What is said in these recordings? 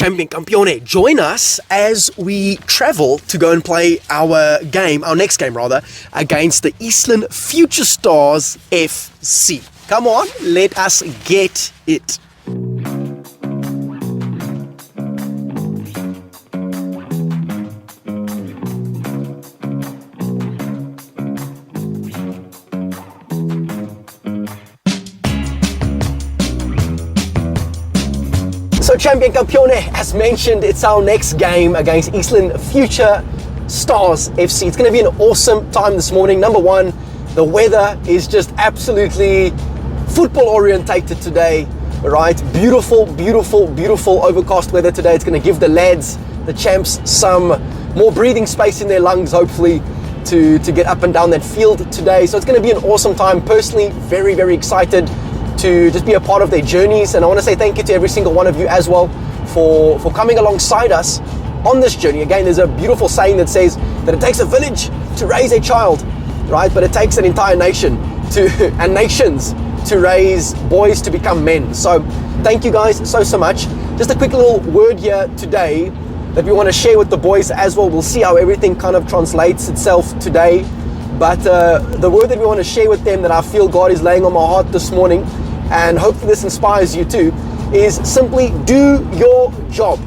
Champion Campione, join us as we travel to go and play our next game against the Eastland Future Stars FC. Come on, let us get it. So Champion Campione, as mentioned, it's our next game against Eastland Future Stars FC. It's going to be an awesome time this morning. Number one, the weather is just absolutely football orientated today, right? Beautiful, beautiful, beautiful overcast weather today. It's going to give the lads, the champs, some more breathing space in their lungs, hopefully, to get up and down that field today. So it's going to be an awesome time. Personally, very, very excited to just be a part of their journeys, and I want to say thank you to every single one of you as well for coming alongside us on this journey. Again, there's a beautiful saying that says that it takes a village to raise a child, right? But it takes an entire nation and nations to raise boys to become men. So thank you guys so much. Just a quick little word here today that we want to share with the boys as well. We'll see how everything kind of translates itself today, but the word that we want to share with them that I feel God is laying on my heart this morning, and hopefully this inspires you too, is simply do your job.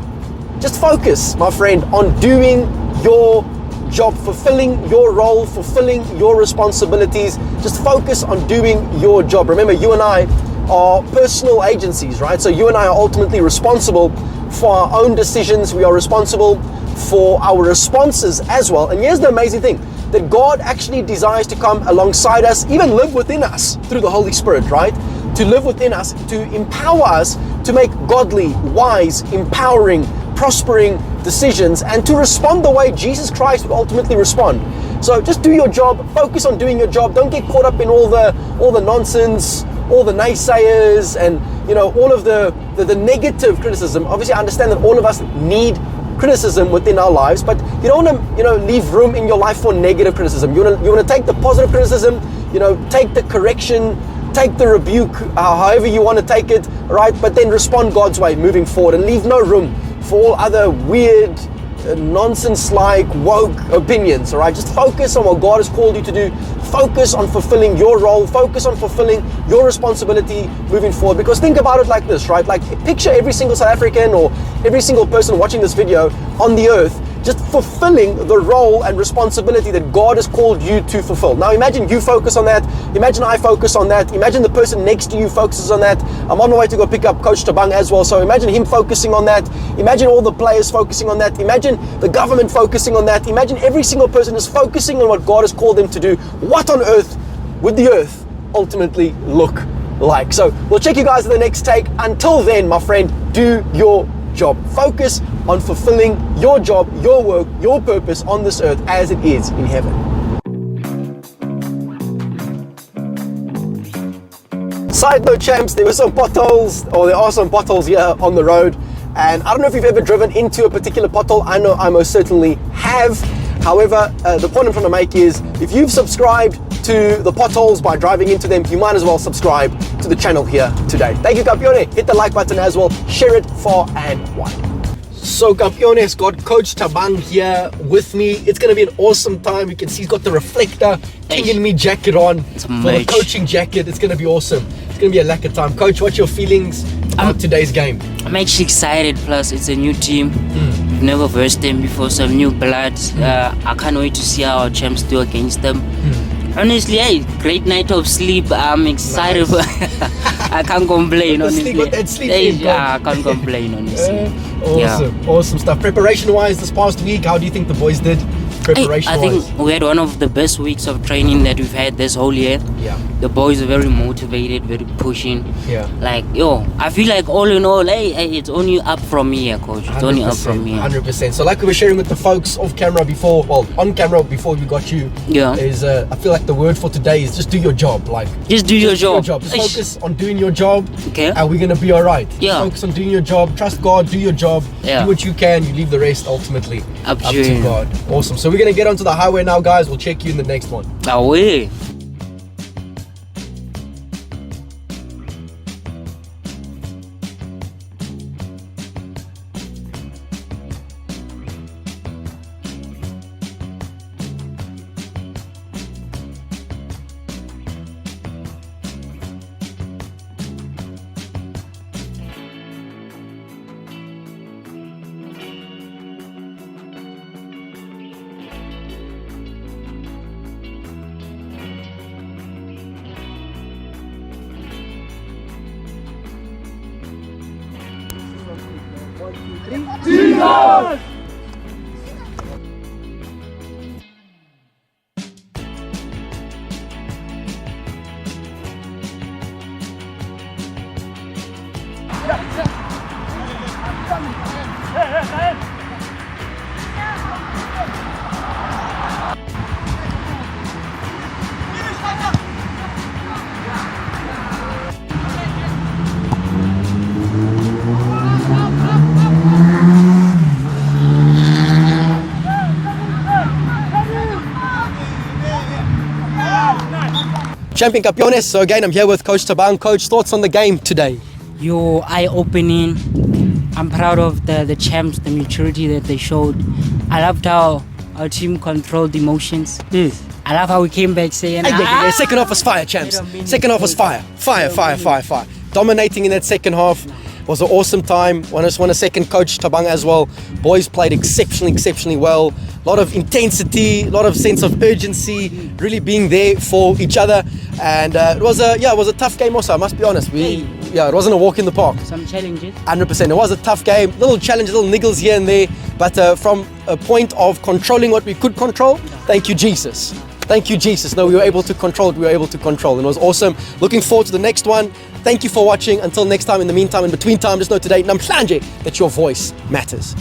Just focus, my friend, on doing your job, fulfilling your role, fulfilling your responsibilities. Just focus on doing your job. Remember, you and I are personal agencies, right? So you and I are ultimately responsible for our own decisions. We are responsible for our responses as well. And here's the amazing thing, that God actually desires to come alongside us, even live within us through the Holy Spirit, right? To live within us, to empower us to make godly, wise, empowering, prospering decisions, and to respond the way Jesus Christ would ultimately respond. So just do your job, focus on doing your job. Don't get caught up in all the nonsense, all the naysayers, and all of the negative criticism. Obviously, I understand that all of us need criticism within our lives, but you don't want to leave room in your life for negative criticism. You want to take the positive criticism, take the correction, take the rebuke, however you want to take it, right? But then respond God's way moving forward, and leave no room for all other weird, nonsense-like, woke opinions, all right? Just focus on what God has called you to do. Focus on fulfilling your role. Focus on fulfilling your responsibility moving forward. Because think about it like this, right? Like, picture every single South African or every single person watching this video on the earth just fulfilling the role and responsibility that God has called you to fulfill. Now imagine you focus on that. Imagine I focus on that. Imagine the person next to you focuses on that. I'm on my way to go pick up Coach Tabang as well. So imagine him focusing on that. Imagine all the players focusing on that. Imagine the government focusing on that. Imagine every single person is focusing on what God has called them to do. What on earth would the earth ultimately look like? So we'll check you guys in the next take. Until then, my friend, do your job. Focus on fulfilling your job, your work, your purpose on this earth as it is in heaven. Side note, champs, there are some potholes here on the road, and I don't know if you've ever driven into a particular pothole. I know I most certainly have. However, the point I'm trying to make is, if you've subscribed to the potholes by driving into them, you might as well subscribe to the channel here today. Thank you, Campione. Hit the like button as well. Share it far and wide. So Campione has got Coach Tabang here with me. It's going to be an awesome time. You can see he's got the reflector KINGinme jacket on for the coaching jacket. It's going to be awesome. It's going to be a lekker time. Coach, what's your feelings about today's game? I'm actually excited. Plus, it's a new team. We've never versed them before, some new blood. I can't wait to see how our champs do against them. Honestly, hey, great night of sleep. I'm excited. Nice. I can't complain, honestly. I can't complain, honestly. Awesome stuff. Preparation-wise, this past week, how do you think the boys did? I think we had one of the best weeks of training that we've had this whole year. Yeah. The boys are very motivated, very pushing. Yeah. Like, I feel like all in all, hey, it's only up from here, coach. It's only up from here. 100%. So like we were sharing with the folks on camera before we got you, is I feel like the word for today is just do your job. Like, just do your job. Just focus on doing your job, okay, and we're gonna be all right. Yeah. Focus on doing your job. Trust God. Do your job. Yeah. Do what you can. You leave the rest ultimately up to to God. Awesome. So we're gonna get onto the highway now, guys. We'll check you in the next one. Away. Champion Campeones. So again, I'm here with Coach Tabang. Coach, thoughts on the game today? Your eye-opening. I'm proud of the champs, the maturity that they showed. I loved how our team controlled emotions. I love how we came back saying, Second half was fire, champs. Second half was fire. Fire. Dominating in that second half. Was an awesome time. I just want to second Coach Tabang as well. Boys played exceptionally well. A lot of intensity, a lot of sense of urgency, really being there for each other. And it was a tough game also, I must be honest. It wasn't a walk in the park. Some challenges. 100%. It was a tough game. Little challenges, little niggles here and there. But from a point of controlling what we could control, thank you, Jesus. Thank you, Jesus. No, we were able to control it. We were able to control. And it was awesome. Looking forward to the next one. Thank you for watching. Until next time, in the meantime, in between time, just know today, namhlanje, that your voice matters.